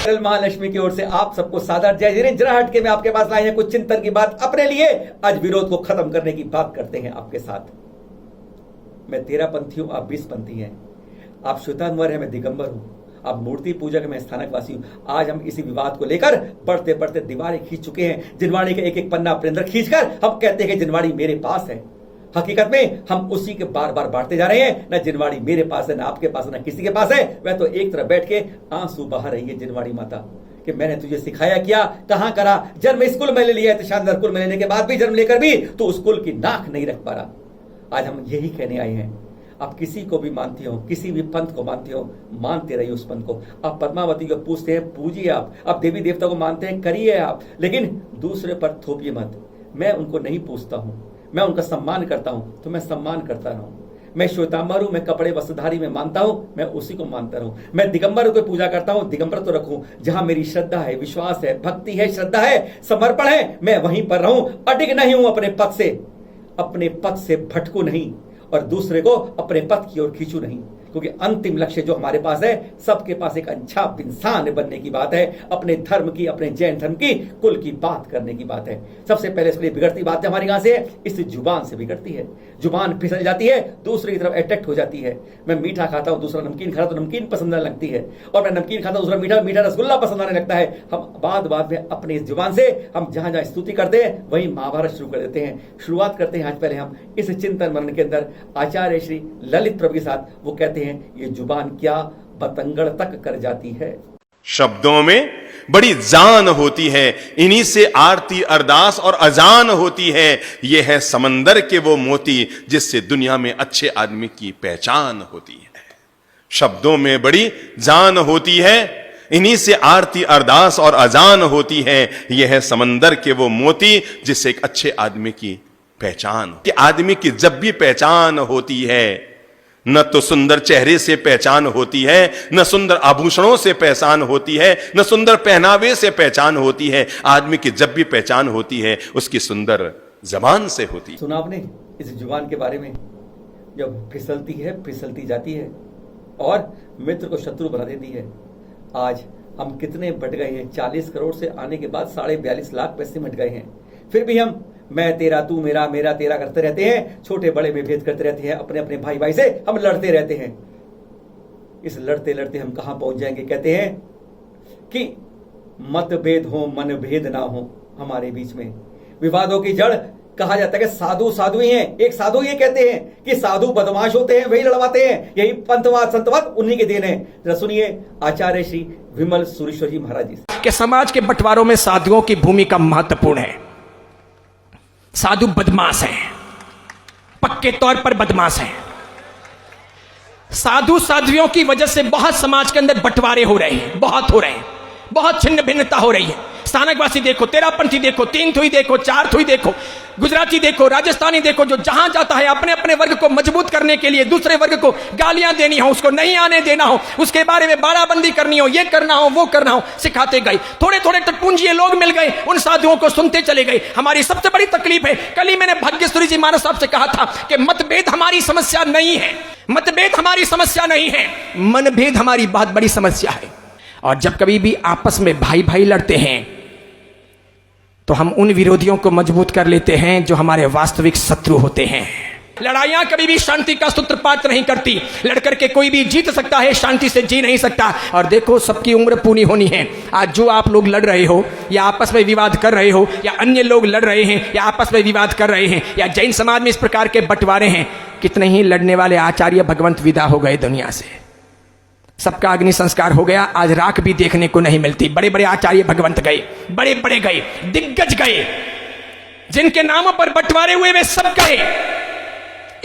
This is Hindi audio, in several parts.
महालक्ष्मी की ओर से आप सबको सादर जय जय। जरा हटके में आपके पास लाए हैं कुछ चिंतन की बात अपने लिए। आज विरोध को खत्म करने की बात करते हैं आपके साथ। मैं 13 पंथी हूं, आप 20 पंथी हैं। आप श्वेतांबर हैं, मैं दिगंबर हूं। आप मूर्ति पूजक, मैं स्थानकवासी हूं। आज हम इसी विवाद को लेकर बढ़ते बढ़ते दीवारें खींच चुके हैं। जिनवाड़ी का एक एक पन्ना अपने अंदर खींचकर हम कहते हैं कि जिनवाड़ी मेरे पास है। हकीकत में हम उसी के बार बार बांटते जा रहे हैं। ना जिनवाड़ी मेरे पास है, ना आपके पास है, ना किसी के पास है। वह तो एक तरफ बैठ के आंसू बहा रही है जिनवाड़ी माता कि मैंने तुझे सिखाया क्या, कहां करा। जन्म स्कूल में ले लिया है, शानदार कुल में लेने के बाद भी, जन्म लेकर भी तो उस कुल की नाक नहीं रख पा रहा। आज हम यही कहने आए हैं, आप किसी को भी मानते हो, किसी भी पंथ को मानते हो, मानते रहिए उस पंथ को। आप पद्मावती को पूछते हैं, पूजिए। आप देवी देवता को मानते हैं, करिए आप, लेकिन दूसरे पर थोपिए मत। मैं उनको नहीं पूछता हूं, मैं उनका सम्मान करता हूं, तो मैं सम्मान करता रहूं। मैं श्वेतांबर हूं, मैं कपड़े वस्त्रधारी में मानता हूं, मैं उसी को मानता रहूं। मैं दिगंबर को पूजा करता हूं, दिगंबर तो रखूं। जहां मेरी श्रद्धा है, विश्वास है, भक्ति है, श्रद्धा है, समर्पण है, मैं वहीं पर रहूं। अडिग नहीं हूं अपने पथ से भटकू नहीं, और दूसरे को अपने पथ की ओर खींचू नहीं। क्योंकि अंतिम लक्ष्य जो हमारे पास है, सबके पास एक अच्छा इंसान बनने की बात है। अपने धर्म की, अपने जैन धर्म की, कुल की बात करने की बात है। सबसे पहले इसके लिए बिगड़ती बात हमारी कहां से है? इस जुबान से बिगड़ती है। जुबान फिसल जाती है, दूसरी तरफ अट्रैक्ट हो जाती है। मैं मीठा खाता हूं, दूसरा नमकीन खाता तो नमकीन पसंद आने लगती है, और मैं नमकीन खाता हूं, दूसरा मीठा मीठा रसगुल्ला पसंद आने लगता है। हम बात में अपनी इस जुबान से हम जहां जहां स्तुति करते हैं, वहीं महाभारत शुरू कर देते हैं। शुरुआत करते हैं आज पहले हम इस चिंतन मनन के अंदर आचार्य श्री ललित प्रभु के साथ। वो कहते हैं, ये जुबान क्या बतंगड़ तक कर जाती है। शब्दों में बड़ी जान होती है, इन्हीं से आरती अरदास और अजान होती है। ये है समंदर के वो मोती जिससे दुनिया में अच्छे आदमी की पहचान होती है। शब्दों में बड़ी जान होती है, इन्हीं से आरती अरदास और अजान होती है। यह है समंदर के वो मोती जिससे एक अच्छे आदमी की पहचान। कि आदमी की जब भी पहचान होती है, न तो सुंदर चेहरे से पहचान होती है, न सुंदर आभूषणों से पहचान होती है, न सुंदर पहनावे से पहचान होती है। आदमी की जब भी पहचान होती है, उसकी सुंदर जबान से होती है। सुना आपने इस जुबान के बारे में? जब फिसलती है, फिसलती जाती है और मित्र को शत्रु बना देती है। आज हम कितने बट गए हैं? 40 करोड़ से आने के बाद 42.5 लाख पैसे मट गए हैं। फिर भी हम मैं तेरा, तू मेरा, मेरा तेरा करते रहते हैं। छोटे बड़े में भेद करते रहते हैं। अपने अपने भाई भाई से हम लड़ते रहते हैं। इस लड़ते लड़ते हम कहां पहुंच जाएंगे? कहते हैं कि मतभेद हो, मन भेद ना हो हमारे बीच में। विवादों की जड़ कहा जाता है कि साधु साधु ही हैं। एक साधु ये कहते हैं कि साधु बदमाश होते हैं, वही लड़वाते हैं। यही पंथवाद संतवाद उन्हीं के देन है। जरा सुनिए आचार्य श्री विमल सुरेश्वर जी महाराज जी के समाज के बंटवारों में साधुओं की भूमिका महत्वपूर्ण है। साधु बदमाश हैं, पक्के तौर पर बदमाश हैं। साधु साध्वियों की वजह से बहुत समाज के अंदर बंटवारे हो रहे हैं, बहुत हो रहे हैं, बहुत छिन्न भिन्नता हो रही है। स्थानकवासी देखो, तेरापंथी देखो, 3 थुई देखो, 4 थुई देखो, गुजराती देखो, राजस्थानी देखो, जो जहां जाता है अपने अपने वर्ग को मजबूत करने के लिए दूसरे वर्ग को गालियां देनी हो, उसको नहीं आने देना हो, उसके बारे में बाड़ाबंदी करनी हो, ये करना हो, वो करना हो, सिखाते गए। थोड़े थोड़े टटपुंजिए लोग मिल गए, उन साधुओं को सुनते चले गए। हमारी सबसे बड़ी तकलीफ है, कल ही मैंने भाग्यश्री जी महाराज साहब से कहा था कि मतभेद हमारी समस्या नहीं है, मतभेद हमारी समस्या नहीं है, मनभेद हमारी बहुत बड़ी समस्या है। और जब कभी भी आपस में भाई भाई लड़ते हैं तो हम उन विरोधियों को मजबूत कर लेते हैं जो हमारे वास्तविक शत्रु होते हैं। लड़ाइयां कभी भी शांति का सूत्रपात नहीं करती। लड़कर के कोई भी जीत सकता है, शांति से जी नहीं सकता। और देखो, सबकी उम्र पूरी होनी है। आज जो आप लोग लड़ रहे हो, या आपस में विवाद कर रहे हो, या अन्य लोग लड़ रहे हैं, या आपस में विवाद कर रहे हैं, या जैन समाज में इस प्रकार के बंटवारे हैं, कितने ही लड़ने वाले आचार्य भगवंत विदा हो गए दुनिया से। सबका अग्नि संस्कार हो गया, आज राख भी देखने को नहीं मिलती। बड़े बड़े आचार्य भगवंत गए, बड़े बड़े गए, दिग्गज गए, जिनके नामों पर बंटवारे हुए वे सब गए,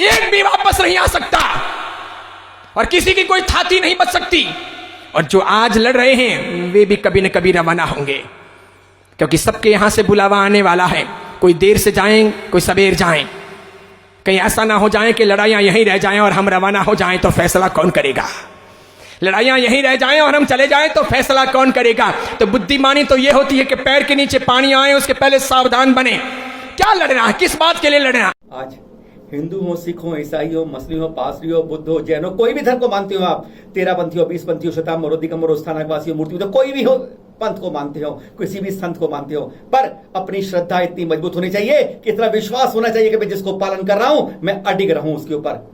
एक भी वापस नहीं आ सकता और किसी की कोई थाती नहीं बच सकती। और जो आज लड़ रहे हैं वे भी कभी न कभी रवाना होंगे, क्योंकि सबके यहां से बुलावा आने वाला है। कोई देर से जाएं, कोई सवेर जाएं। कहीं ऐसा ना हो जाए कि लड़ाइयां यहीं रह जाएं और हम रवाना हो जाएं तो फैसला कौन करेगा? लड़ाइयां यहीं रह जाएं और हम चले जाएं तो फैसला कौन करेगा? तो बुद्धिमानी तो यह होती है कि पैर के नीचे पानी आए उसके पहले सावधान बने। क्या लड़ना है, किस बात के लिए लड़ना? आज हिंदू हो, सिख हो, ईसाई हो, मुस्लिम हो, पासरी हो, बुद्ध हो, जैन हो, कोई भी धर्म को मानते हो आप, 13पंथी हो, 20पंथी हो, शताम हो, दिगंबर हो, स्थानकवासी हो, मूर्ति हो, कोई भी हो, पंथ को मानते हो, किसी भी संत को मानते हो, पर अपनी श्रद्धा इतनी मजबूत होनी चाहिए कि इतना विश्वास होना चाहिए कि मैं जिसको पालन कर रहा हूं मैं अडिग रहूं उसके ऊपर।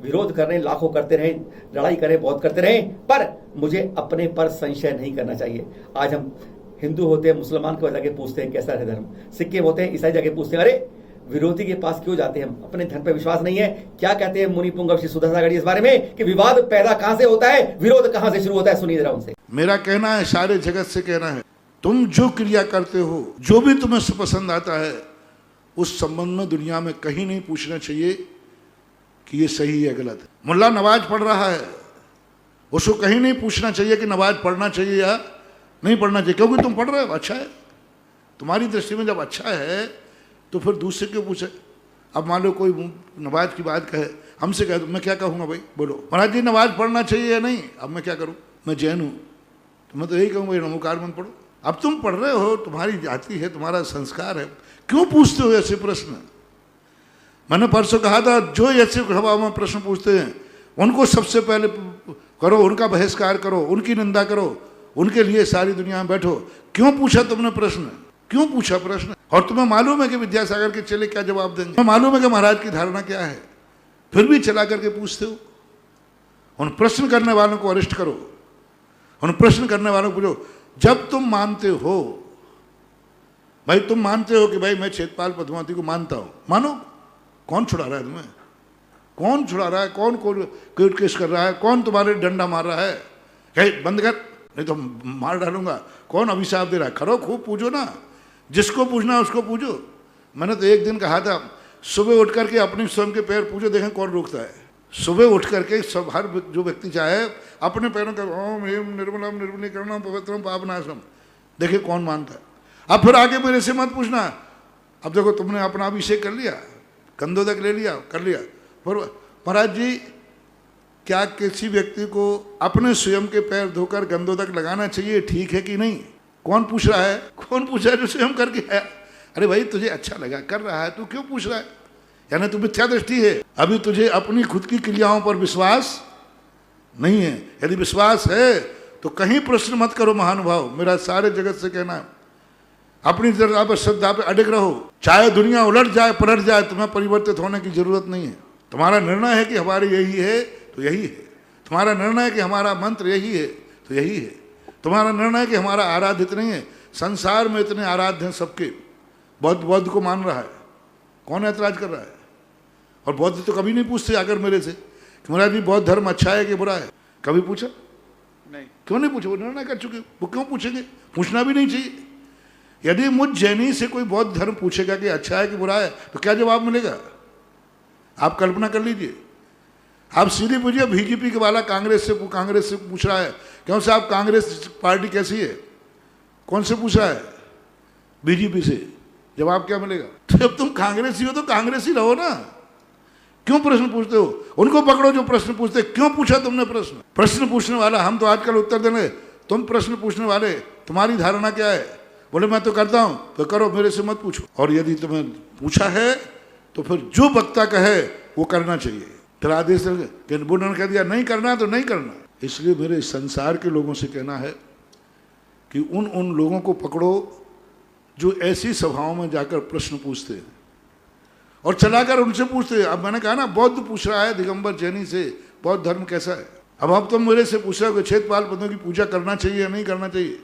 विरोध कर रहे हैं, लाखों करते रहे, लड़ाई करें, बहुत करते रहे, पर मुझे अपने पर संशय नहीं करना चाहिए। आज हम हिंदू होते हैं, मुसलमान को जाके पूछते हैं कैसा है धर्म, सिक्के होते हैं, ईसाई जाके पूछते हैं, अरे विरोधी के पास क्यों जाते हैं हम, अपने धर्म पे विश्वास नहीं है। क्या कहते हैं मुनि पुंगव श्री सुधा सागर इस बारे में कि विवाद पैदा कहां से होता है, विरोध कहां से शुरू होता है, सुनिए जरा उनसे। मेरा कहना है, सारे जगत से कहना है, तुम जो क्रिया करते हो, जो भी तुम्हें पसंद आता है, उस संबंध में दुनिया में कहीं नहीं पूछना चाहिए कि ये सही है गलत है। मुल्ला नमाज पढ़ रहा है, उसको कहीं नहीं पूछना चाहिए कि नमाज पढ़ना चाहिए या नहीं पढ़ना चाहिए, क्योंकि तुम पढ़ रहे हो, अच्छा है, तुम्हारी दृष्टि में जब अच्छा है तो फिर दूसरे क्यों पूछे। अब मान लो कोई नमाज की बात कहे, हमसे कहे तो मैं क्या कहूँगा, भाई बोलो महाराज जी नमाज पढ़ना चाहिए या नहीं। अब मैं क्या करूँ, मैं जैन हूँ तो मैं तो यही कहूँगा नमोकार मत पढ़ो। अब तुम पढ़ रहे हो, तुम्हारी जाति है, तुम्हारा संस्कार है, क्यों पूछते हो ऐसे प्रश्न। मैंने परसों कहा था, जो ऐसे सभा में प्रश्न पूछते हैं उनको सबसे पहले करो, उनका बहिष्कार करो, उनकी निंदा करो, उनके लिए सारी दुनिया में बैठो। क्यों पूछा तुमने प्रश्न, क्यों पूछा प्रश्न। और तुम्हें मालूम है कि विद्यासागर के चेले क्या जवाब देंगे, तुम्हें मालूम है कि महाराज की धारणा क्या है, फिर भी चला करके पूछते हो। उन प्रश्न करने वालों को अरेस्ट करो, उन प्रश्न करने वालों को पूछो। जब तुम मानते हो, भाई तुम मानते हो कि भाई मैं छेदपाल पद्मावती को मानता हूं, मानो, कौन छुड़ा रहा है तुम्हें, कौन छुड़ा रहा है, कौन कोर्ट केस कर रहा है, कौन तुम्हारे डंडा मार रहा है, कहीं बंद कर नहीं तो मार डालूंगा, कौन अभिशाप दे रहा है। खरो खूब पूछो ना, जिसको पूछना उसको पूछो। मैंने तो एक दिन कहा था, सुबह उठ करके अपने स्वयं के पैर पूछो, देखें कौन रोकता है। सुबह उठ करके सब, हर जो व्यक्ति चाहे अपने पैरों का ओम हेम निर्मलम निर्मलीकरणम पवित्रम पापनाशम, देखिए कौन मानता है। अब फिर आगे मेरे से मत पूछना। अब देखो तुमने अपना अभिषेक कर लिया, कंदोदक ले लिया, कर लिया, पर महाराज जी क्या किसी व्यक्ति को अपने स्वयं के पैर धोकर गंदोदक लगाना चाहिए, ठीक है कि नहीं। कौन पूछ रहा है, कौन पूछ रहा है, जो स्वयं करके है। अरे भाई तुझे अच्छा लगा कर रहा है, तू क्यों पूछ रहा है, यानी तू मिथ्या दृष्टि है। अभी तुझे अपनी खुद की क्रियाओं पर विश्वास नहीं है। यदि विश्वास है तो कहीं प्रश्न मत करो महानुभाव, मेरा सारे जगत से कहना है। अपनी जगह पर श्रद्धा पे अडिग रहो, चाहे दुनिया उलट जाए पलट जाए, तुम्हें परिवर्तित होने की जरूरत नहीं है। तुम्हारा निर्णय है कि हमारे यही है तो यही है, तुम्हारा निर्णय है कि हमारा मंत्र यही है तो यही है, तुम्हारा निर्णय है कि हमारा आराध्य नहीं है। संसार में इतने आराध्य हैं सबके, बौद्ध को मान रहा है, कौन ऐतराज कर रहा है। और बौद्ध तो कभी नहीं पूछते आकर मेरे से कि महाराज जी बौद्ध धर्म अच्छा है कि बुरा है, कभी पूछा नहीं। क्यों नहीं पूछे, वो निर्णय कर चुके, वो क्यों पूछेंगे, पूछना भी नहीं चाहिए। यदि मुझ जैनी से कोई बौद्ध धर्म पूछेगा कि अच्छा है कि बुरा है तो क्या जवाब मिलेगा, आप कल्पना कर लीजिए। आप सीधी पूछिए, बीजेपी के वाला कांग्रेस से पूछ रहा है, क्यों साहब कांग्रेस पार्टी कैसी है, कौन से पूछ रहा है, बीजेपी से, जवाब क्या मिलेगा। तो जब तुम कांग्रेसी हो तो कांग्रेसी रहो ना, क्यों प्रश्न पूछते हो। उनको पकड़ो जो प्रश्न पूछते, क्यों पूछा तुमने प्रश्न। प्रश्न पूछने वाला, हम तो आजकल उत्तर देने, तुम प्रश्न पूछने वाले, तुम्हारी धारणा क्या है, बोले मैं तो करता हूं, तो करो, मेरे से मत पूछो। और यदि तुम्हें पूछा है तो फिर जो वक्ता कहे वो करना चाहिए। फिर आदेश बुढ़न कह दिया नहीं करना तो नहीं करना। इसलिए मेरे संसार के लोगों से कहना है कि उन लोगों को पकड़ो जो ऐसी सभाओं में जाकर प्रश्न पूछते हैं और चलाकर उनसे पूछते हैं। अब मैंने कहा ना, बौद्ध पूछ रहा है दिगंबर जैनी से बौद्ध धर्म कैसा है। अब तुम मेरे से पूछ रहे हो कि छेदपाल पद्मों की पूजा करना चाहिए या नहीं करना चाहिए।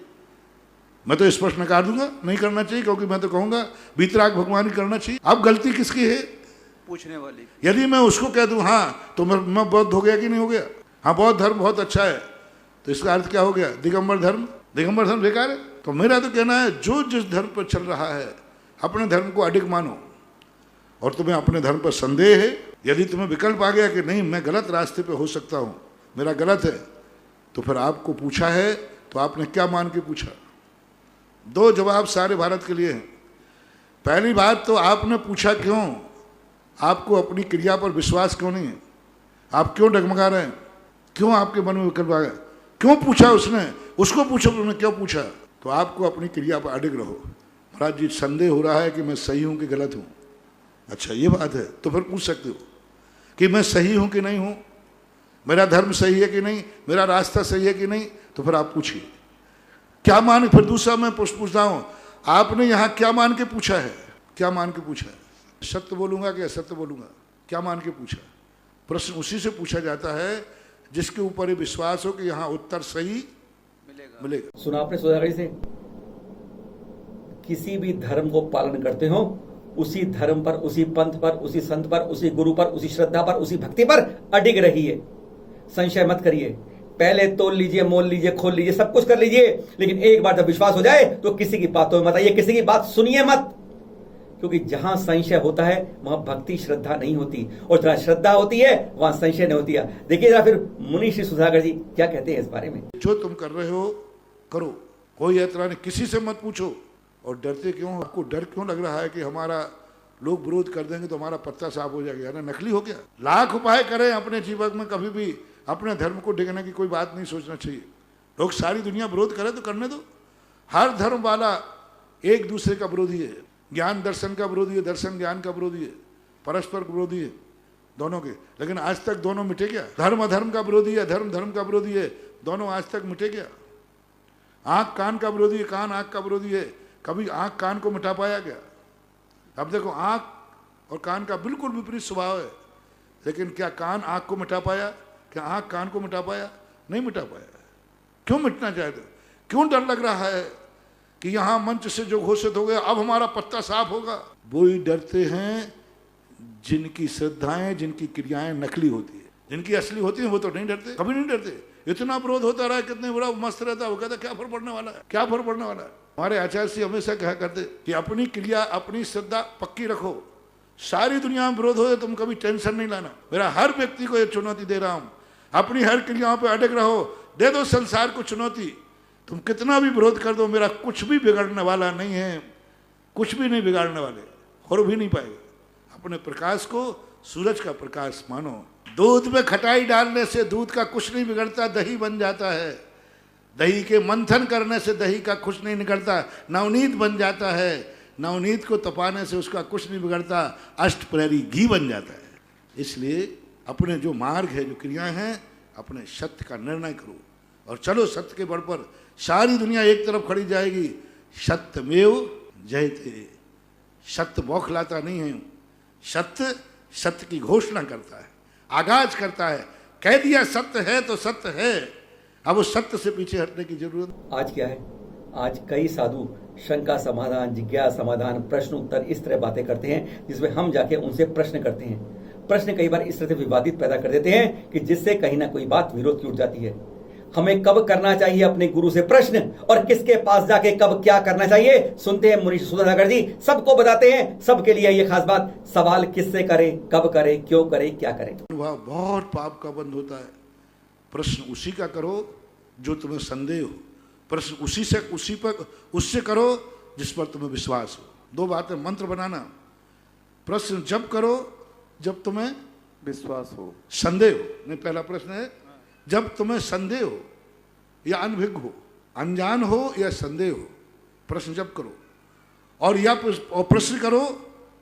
मैं तो स्पष्ट नकार दूंगा, नहीं करना चाहिए, क्योंकि मैं तो कहूंगा वीतराग भगवान करना चाहिए। अब गलती किसकी है, पूछने वाली। यदि मैं उसको कह दूं हाँ तो मैं बौद्ध हो गया कि नहीं हो गया, हाँ बौद्ध धर्म बहुत अच्छा है, तो इसका अर्थ क्या हो गया, दिगंबर धर्म बेकार है। तो मेरा तो कहना है, जो जिस धर्म पर चल रहा है अपने धर्म को अडिग मानो। और तुम्हें अपने धर्म पर संदेह है, यदि तुम्हें विकल्प आ गया कि नहीं मैं गलत रास्ते पे हो सकता हूं, मेरा गलत है, तो फिर आपको पूछा है तो आपने क्या मान के पूछा। दो जवाब सारे भारत के लिए हैं। पहली बात तो आपने पूछा क्यों, आपको अपनी क्रिया पर विश्वास क्यों नहीं है, आप क्यों डगमगा रहे हैं, क्यों आपके मन में विकल्प आ गया, क्यों पूछा उसने, उसको पूछो उसने क्यों पूछा। तो आपको अपनी क्रिया पर अडिग रहो। महाराज जी संदेह हो रहा है कि मैं सही हूं कि गलत हूं, अच्छा ये बात है, तो फिर पूछ सकते हो कि मैं सही हूं कि नहीं हूं, मेरा धर्म सही है कि नहीं, मेरा रास्ता सही है कि नहीं, तो फिर आप पूछिए क्या मान। फिर दूसरा मैं पूछता हूं, आपने यहां क्या मान के पूछा है, क्या मान के पूछा है, सत्य बोलूंगा कि असत्य बोलूंगा, क्या मान के पूछा। प्रश्न उसी से पूछा जाता है जिसके ऊपर ये विश्वास हो कि यहां उत्तर सही मिलेगा। सुना आपने सुधाकर से, किसी भी धर्म को पालन करते हो उसी धर्म पर, उसी पंथ पर, उसी संत पर, उसी गुरु पर, उसी श्रद्धा पर, उसी भक्ति पर अडिग रहिए, संशय मत करिए। पहले तोल लीजिए, मोल लीजिए, खोल लीजिए, सब कुछ कर लीजिए, लेकिन एक बार जब विश्वास हो जाए तो किसी की बातों में मत आइए, किसी की बात सुनिए मत, क्योंकि जहां संशय होता है वहां भक्ति श्रद्धा नहीं होती, और जहां श्रद्धा होती है वहां संशय नहीं होती है। देखिए जरा फिर मुनि श्री सुधाकर जी क्या कहते हैं इस बारे में। जो तुम कर रहे हो करो, कोई ऐतराज नहीं, किसी से मत पूछो। और डरते क्यों, आपको डर क्यों लग रहा है कि हमारा लोग विरोध कर देंगे तो हमारा पत्ता साफ हो जाएगा, यानी नकली हो गया। लाख उपाय करें अपने जीवन में, कभी भी अपने धर्म को डिगने की कोई बात नहीं सोचना चाहिए। लोग सारी दुनिया विरोध करे तो करने दो, हर धर्म वाला एक दूसरे का विरोधी है, ज्ञान दर्शन का विरोधी है, दर्शन ज्ञान का विरोधी है, परस्पर विरोधी है दोनों के। लेकिन आज तक दोनों मिटे क्या, धर्म अधर्म का विरोधी है, धर्म धर्म का विरोधी है, दोनों आज तक मिटे क्या। आंख कान का विरोधी है, कान आंख का विरोधी है, कभी आंख कान को मिटा पाया क्या। अब देखो आंख और कान का बिल्कुल विपरीत स्वभाव है, लेकिन क्या कान आंख को मिटा पाया, क्या आंख कान को मिटा पाया, नहीं मिटा पाया। क्यों मिटना चाहते, क्यों डर लग रहा है कि यहां मंच से जो घोषित हो गया अब हमारा पत्ता साफ होगा। वो ही डरते हैं जिनकी श्रद्धाएं, जिनकी क्रियाएं नकली होती है, जिनकी असली होती है वो तो नहीं डरते, कभी नहीं डरते। इतना विरोध होता रहा, कितने बड़ा मस्त रहता है, वो कहता क्या फर्क पड़ने वाला है, क्या फर्क पड़ने वाला है। हमारे आचार्य जी हमेशा कहा करते कि अपनी क्रिया अपनी श्रद्धा पक्की रखो, सारी दुनिया में विरोध हो तुम कभी टेंशन नहीं लाना। मेरा हर व्यक्ति को ये चुनौती दे रहा हूं, अपनी हर क्रियाओं पे अटक रहो, दे दो संसार को चुनौती। तुम कितना भी विरोध कर दो, मेरा कुछ भी बिगड़ने वाला नहीं है, कुछ भी नहीं बिगाड़ने वाले, और भी नहीं पाएगा। अपने प्रकाश को सूरज का प्रकाश मानो। दूध में खटाई डालने से दूध का कुछ नहीं बिगड़ता, दही बन जाता है। दही के मंथन करने से दही का कुछ नहीं निकलता, नवनीत बन जाता है। नवनीत को तपाने से उसका कुछ नहीं बिगड़ता, अष्टप्रहरी घी बन जाता है। इसलिए अपने जो मार्ग है, जो क्रियाएं हैं, अपने सत्य का निर्णय करो और चलो सत्य के बल पर। सारी दुनिया एक तरफ खड़ी जाएगी, सत्यमेव जयते। सत्य बौखलाता नहीं है, सत्य सत्य की घोषणा करता है, आगाज करता है, कह दिया सत्य है तो सत्य है, अब उस सत्य से पीछे हटने की जरूरत। आज क्या है, आज कई साधु शंका समाधान, जिज्ञासा समाधान, प्रश्न उत्तर इस तरह बातें करते हैं जिसमें हम जाके उनसे प्रश्न करते हैं। प्रश्न कई बार इस तरह से विवादित पैदा कर देते हैं कि जिससे कहीं ना कोई बात विरोध की उठ जाती है। हमें कब करना चाहिए अपने गुरु से प्रश्न, और किसके पास जाके कब क्या करना चाहिए, सुनते हैं मुनि सुधाकर जी, सबको बताते हैं। सबके लिए ये खास बात, सवाल किससे करें, कब करें, क्यों करें, क्या करें। वह बहुत पाप का बंध होता है। प्रश्न उसी का करो जो तुम्हें संदेह हो, प्रश्न उससे करो जिस पर तुम्हें विश्वास हो। दो बातें, मंत्र बनाना, प्रश्न जब करो जब तुम्हें विश्वास हो, संदेह हो। नहीं, पहला प्रश्न है जब तुम्हें संदेह हो या अनभिज्ञ हो, अनजान हो या संदेह हो, प्रश्न जब करो। और या प्रश्न करो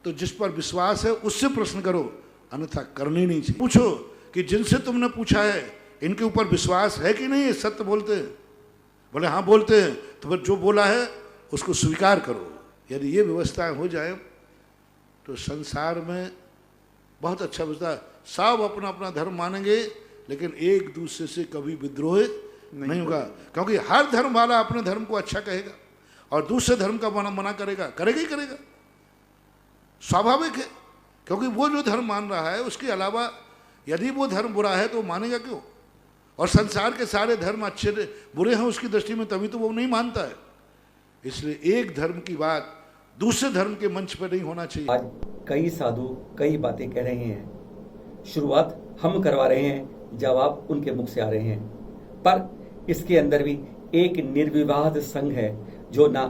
तो जिस पर विश्वास है उससे प्रश्न करो, अन्यथा करनी नहीं चाहिए। पूछो कि जिनसे तुमने पूछा है इनके ऊपर विश्वास है कि नहीं, ये सत्य बोलते हैं। बोले हाँ बोलते हैं, तो फिर जो बोला है उसको स्वीकार करो। यदि ये व्यवस्थाएं हो जाए तो संसार में बहुत अच्छा व्यवस्था है। सब अपना अपना धर्म मानेंगे, लेकिन एक दूसरे से कभी विद्रोह नहीं होगा, क्योंकि हर धर्म वाला अपने धर्म को अच्छा कहेगा और दूसरे धर्म का मना करेगा, करेगा ही करेगा, स्वाभाविक है। क्योंकि वो जो धर्म मान रहा है उसके अलावा यदि वो धर्म बुरा है तो मानेगा क्यों। और संसार के सारे धर्म अच्छे बुरे हैं उसकी दृष्टि में, तभी तो वो नहीं मानता है। इसलिए एक धर्म की बात दूसरे धर्म के मंच पर नहीं होना चाहिए। आज कई साधु कई बातें कह रहे हैं, शुरुआत हम करवा रहे हैं, जवाब उनके मुख से आ रहे हैं, पर इसके अंदर भी एक निर्विवाद संघ है जो ना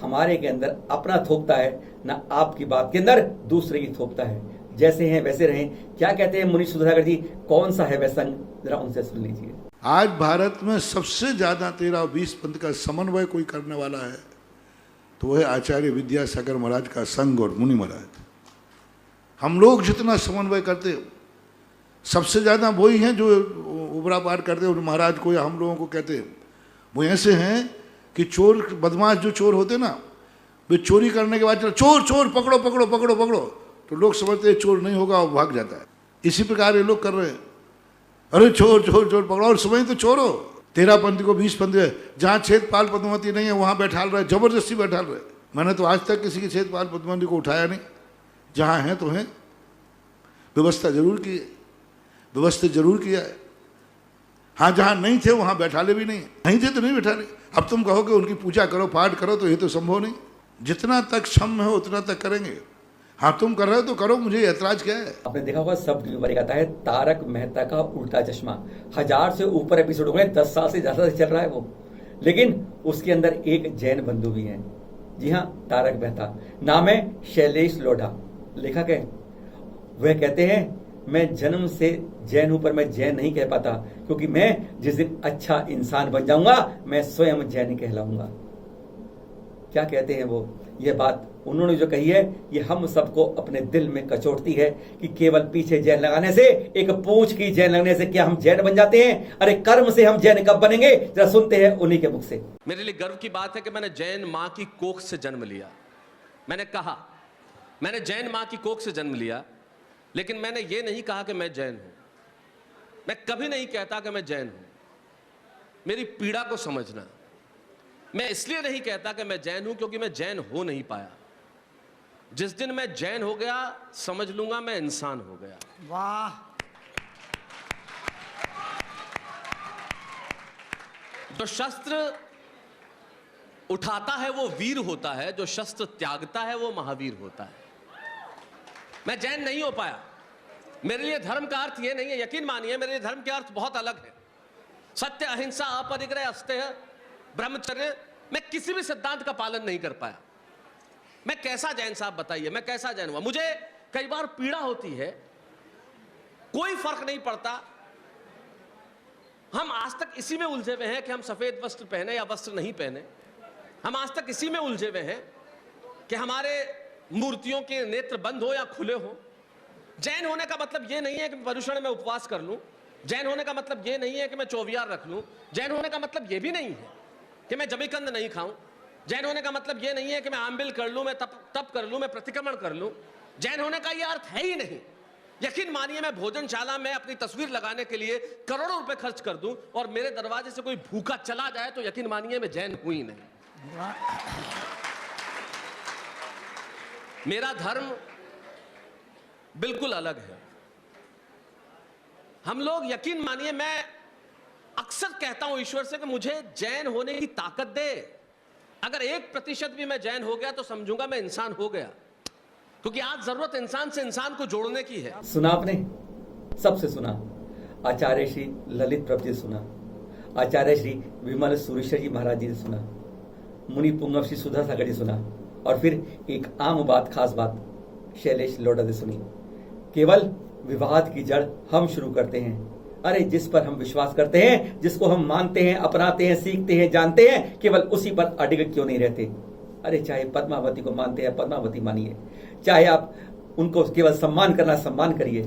हमारे के अंदर अपना थोपता है, ना आपकी बात के अंदर दूसरे की थोपता है। जैसे हैं वैसे रहें। क्या कहते हैं मुनि सुधाकर जी, कौन सा है वह संघ, जरा उनसे सुन लीजिए। आज भारत में सबसे ज्यादा 13 और 20 पंथ का समन्वय कोई करने वाला है तो वह आचार्य विद्यासागर महाराज का संघ और मुनि महाराज। हम लोग जितना समन्वय करते, सबसे ज़्यादा वही हैं जो उबरा पार करते हैं, महाराज को या हम लोगों को कहते हैं। वो ऐसे हैं कि चोर बदमाश जो चोर होते ना, वे चोरी करने के बाद चलो चोर चोर पकड़ो पकड़ो पकड़ो पकड़ो, तो लोग समझते हैं चोर नहीं होगा, वो भाग जाता है। इसी प्रकार ये लोग कर रहे हैं, अरे चोर चोर चोर पकड़ो, और समझ तो चोर हो। 13 पंथी को 20 पंथी है, जहाँ छेदपाल पद्मावती नहीं है वहाँ बैठाल रहे, जबरदस्ती बैठाल रहे। मैंने तो आज तक किसी की छेदपाल पद्मावती को उठाया नहीं, जहाँ हैं तो हैं। व्यवस्था जरूर की है, व्यवस्था जरूर किया है। हाँ, जहाँ नहीं थे वहाँ बैठाले भी नहीं थे तो नहीं बैठाले। अब तुम कहो कि उनकी पूजा करो पाठ करो, तो ये तो संभव नहीं। जितना तक क्षम है उतना तक करेंगे। हाँ, तुम कर रहे हो तो करो, मुझे ऐतराज क्या है। आपने देखा होगा सब टीवी पर आता है तारक मेहता का उल्टा चश्मा, 1000 से ऊपर एपिसोड हो गए, 10 साल से ज्यादा से चल रहा है वो, लेकिन उसके अंदर एक जैन बंधु भी हैं। जी हाँ, तारक मेहता, नाम है शैलेश लोढ़ा, लेखक है। वह कहते हैं मैं जन्म से जैन हूं, पर मैं जैन नहीं कह पाता, क्योंकि मैं जिस दिन अच्छा इंसान बन जाऊंगा मैं स्वयं जैन कहलाऊंगा। क्या कहते हैं वो? यह बात उन्होंने जो कही है, ये हम सबको अपने दिल में कचोटती है कि केवल पीछे जैन लगाने से, एक पूंछ की जैन लगने से क्या हम जैन बन जाते हैं? अरे कर्म से हम जैन कब बनेंगे? जरा सुनते हैं उन्हीं के मुख से। मेरे लिए गर्व की बात है कि मैंने जैन मां की कोख से जन्म लिया। मैंने कहा मैंने जैन मां की कोख से जन्म लिया, लेकिन मैंने ये नहीं कहा कि मैं जैन हूं। मैं कभी नहीं कहता कि मैं जैन हूं। मेरी पीड़ा को समझना। मैं इसलिए नहीं कहता कि मैं जैन हूं क्योंकि मैं जैन हो नहीं पाया। जिस दिन मैं जैन हो गया, समझ लूंगा मैं इंसान हो गया। वाह! जो शस्त्र उठाता है वो वीर होता है, जो शस्त्र त्यागता है वो महावीर होता है। मैं जैन नहीं हो पाया। मेरे लिए धर्म का अर्थ ये नहीं है, यकीन मानिए मेरे लिए धर्म के अर्थ बहुत अलग है। सत्य, अहिंसा, अपरिग्रह, अस्तेय, ब्रह्मचर्य, मैं किसी भी सिद्धांत का पालन नहीं कर पाया। मैं कैसा जैन साहब बताइए, मैं कैसा जैन हुआ? मुझे कई बार पीड़ा होती है। कोई फर्क नहीं पड़ता। हम आज तक इसी में उलझे हुए हैं कि हम सफेद वस्त्र पहने या वस्त्र नहीं पहने। हम आज तक इसी में उलझे हुए हैं कि हमारे मूर्तियों के नेत्र बंद हो या खुले हो। जैन होने का मतलब यह नहीं है कि पर्युषण में उपवास कर लूं। जैन होने का मतलब यह नहीं है कि मैं चौवियार रख लूं। जैन होने का मतलब यह भी नहीं है कि मैं जमीकंद नहीं खाऊं। जैन होने का मतलब यह नहीं है कि मैं आंबिल कर लूं, मैं तप कर लूं, मैं प्रतिक्रमण कर लूं। जैन होने का यह अर्थ है ही नहीं। यकीन मानिए मैं भोजनशाला में अपनी तस्वीर लगाने के लिए करोड़ों रुपए खर्च कर दूं और मेरे दरवाजे से कोई भूखा चला जाए तो यकीन मानिए मैं जैन हूं ही नहीं। मेरा धर्म बिल्कुल अलग है। हम लोग, यकीन मानिए, मैं अक्सर कहता हूं ईश्वर से कि मुझे जैन होने की ताकत दे। अगर 1% भी मैं जैन हो गया तो समझूंगा मैं इंसान हो गया, क्योंकि आज जरूरत इंसान से इंसान को जोड़ने की है। सुना आपने, सबसे सुना। आचार्य श्री ललित प्रभु जी सुना, आचार्य श्री विमल सुरेश्वर जी महाराज जी ने सुना, मुनि पुंगव श्री सुधा सागर जी सुना, और फिर एक आम बात, खास बात शैलेश लोढ़ा ने सुनी। केवल विवाद की जड़ हम शुरू करते हैं। अरे जिस पर हम विश्वास करते हैं, जिसको हम मानते हैं, अपनाते हैं, सीखते हैं, जानते हैं, केवल उसी पर अडिग क्यों नहीं रहते? अरे चाहे पद्मावती को मानते हैं, पद्मावती मानिए। चाहे आप उनको केवल सम्मान करना, सम्मान करिए।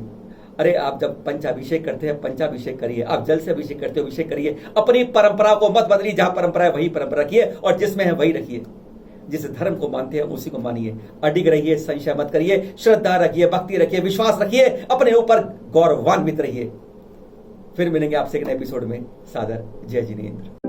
अरे आप जब पंचाभिषेक करते हैं, पंचाभिषेक करिए। आप जल से अभिषेक करते हो, अभिषेक करिए। अपनी परंपरा को मत बदलिए। जहां परंपरा है वही परंपरा रखिए, और जिसमें है वही रखिए। जिस धर्म को मानते हैं उसी को मानिए। अडिग रहिए, संशय मत करिए, श्रद्धा रखिए, भक्ति रखिए, विश्वास रखिए, अपने ऊपर गौरवान्वित रहिए। फिर मिलेंगे आपसे एक नए एपिसोड में। सादर जय जिनेंद्र।